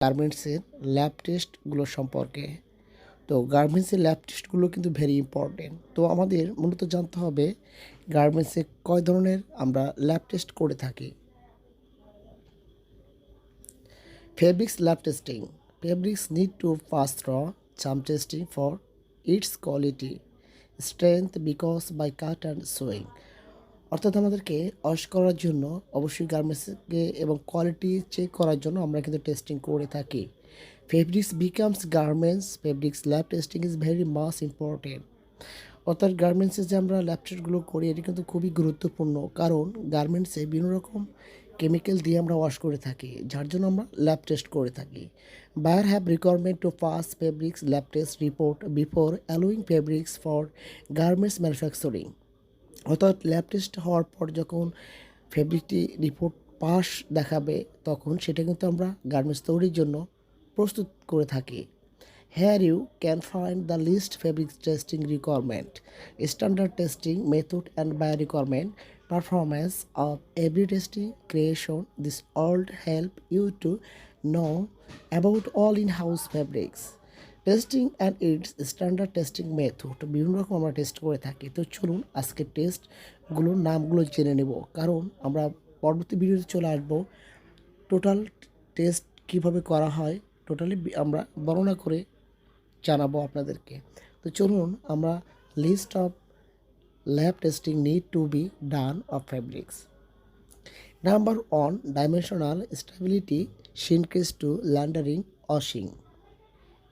গার্মেন্টসের ল্যাব টেস্টগুলো সম্পর্কে। তো গার্মেন্টসের ল্যাব টেস্টগুলো কিন্তু ভেরি ইম্পর্টেন্ট। তো আমাদের মূলত জানতে হবে গার্মেন্টসে কয় ধরনের আমরা ল্যাব টেস্ট করে থাকি। Fabrics lab testing. Fabrics need to pass through some testing for its quality, strength because by cut and sewing. অর্থাৎ আমাদেরকে ওয়াশ করার জন্য অবশ্যই গার্মেন্টসকে এবং কোয়ালিটি চেক করার জন্য আমরা কিন্তু টেস্টিং করে থাকি। Fabrics becomes garments, fabrics lab testing is very much important. অর্থাৎ গার্মেন্টসে যে আমরা ল্যাব টেস্টগুলো করি এটি কিন্তু খুবই গুরুত্বপূর্ণ, কারণ গার্মেন্টসে বিভিন্ন রকম কেমিক্যাল দিয়ে আমরা ওয়াশ করে থাকি, যার জন্য আমরা ল্যাব টেস্ট করে থাকি। Buyer have requirement to pass fabrics lab test report before allowing fabrics for garments manufacturing. অর্থাৎ ল্যাব টেস্ট হওয়ার পর যখন ফেব্রিকটি রিপোর্ট পাস দেখাবে তখন সেটা কিন্তু আমরা গার্মেন্টস তৈরির জন্য প্রস্তুত করে থাকি। Here you can find the list fabric testing requirement, standard testing method and by requirement, performance of every testing creation. This all help you to know about all in-house fabrics. Testing and it's standard testing method, বিভিন্ন রকম আমরা test করে থাকি। তো চলুন আজকে টেস্টগুলোর নামগুলো জেনে নেব, কারণ আমরা পরবর্তী ভিডিওতে চলে আসবো টোটাল টেস্ট কীভাবে করা হয় টোটালি আমরা বর্ণনা করে জানাবো আপনাদেরকে। তো চলুন আমরা list of lab testing need to be done of fabrics. Number 1, dimensional stability shrinkage to laundering washing.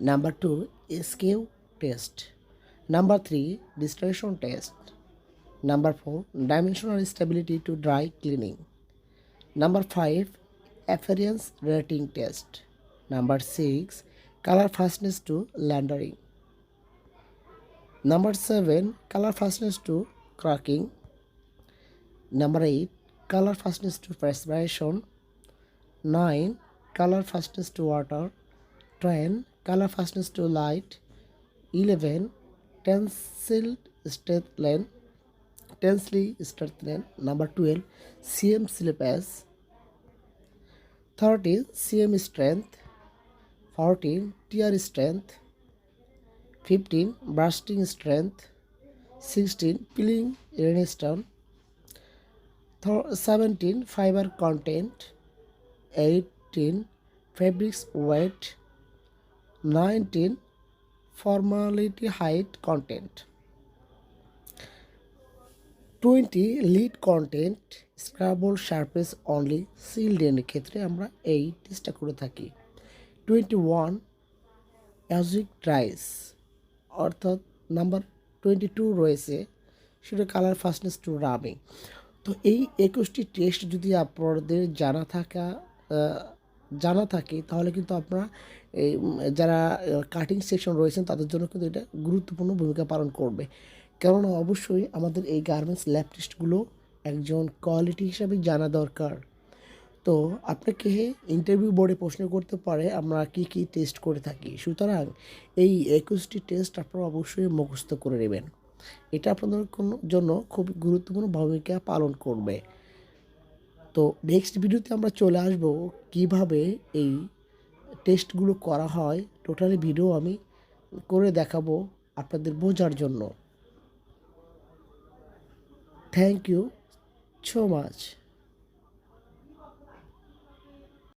Number 2, SKU test. Number 3, distillation test. Number 4, dimensional stability to dry cleaning. Number 5, appearance rating test. Number 6, color fastness to laundering. Number 7, color fastness to cracking. Number 8, color fastness to perspiration. 9, color fastness to water. 10, color fastness to light. 11, tensile strengthen. Number 12, cm slippage. 13, cm strength. 14, tear strength. 15, bursting strength. 16, peeling resistance. 17, fiber content. 18, fabrics weight. 19, formaldehyde content. 20, lead content, scrabble surface only, sealed এর ক্ষেত্রে আমরা এই টেস্টটা করে থাকি। 21, অ্যাজিক ড্রাইস, অর্থাৎ number 22 রয়েছে সেটা কালার ফাস্টনেস টু রাবিং। তো এই 21টি টেস্ট যদি আপনাদের জানা থাকে তাহলে কিন্তু আপনারা এই যারা কাটিং সেকশন রয়েছেন তাদের জন্য কিন্তু এটা গুরুত্বপূর্ণ ভূমিকা পালন করবে, কেননা অবশ্যই আমাদের এই গার্মেন্টস ল্যাব টেস্টগুলো একজন কোয়ালিটি হিসাবে জানা দরকার। তো আপনাকে ইন্টারভিউ বোর্ডে প্রশ্ন করতে পারে আমরা কি কি টেস্ট করে থাকি, সুতরাং এই 21টি টেস্ট আপনারা অবশ্যই মুখস্থ করে নেবেন। এটা আপনাদের জন্য খুব গুরুত্বপূর্ণ ভূমিকা পালন করবে। তো নেক্সট ভিডিওতে আমরা চলে আসব কিভাবে এই টেস্টগুলো করা হয়, টোটালি ভিডিও আমি করে দেখাবো আপনাদের বোঝার জন্য। Thank you so much.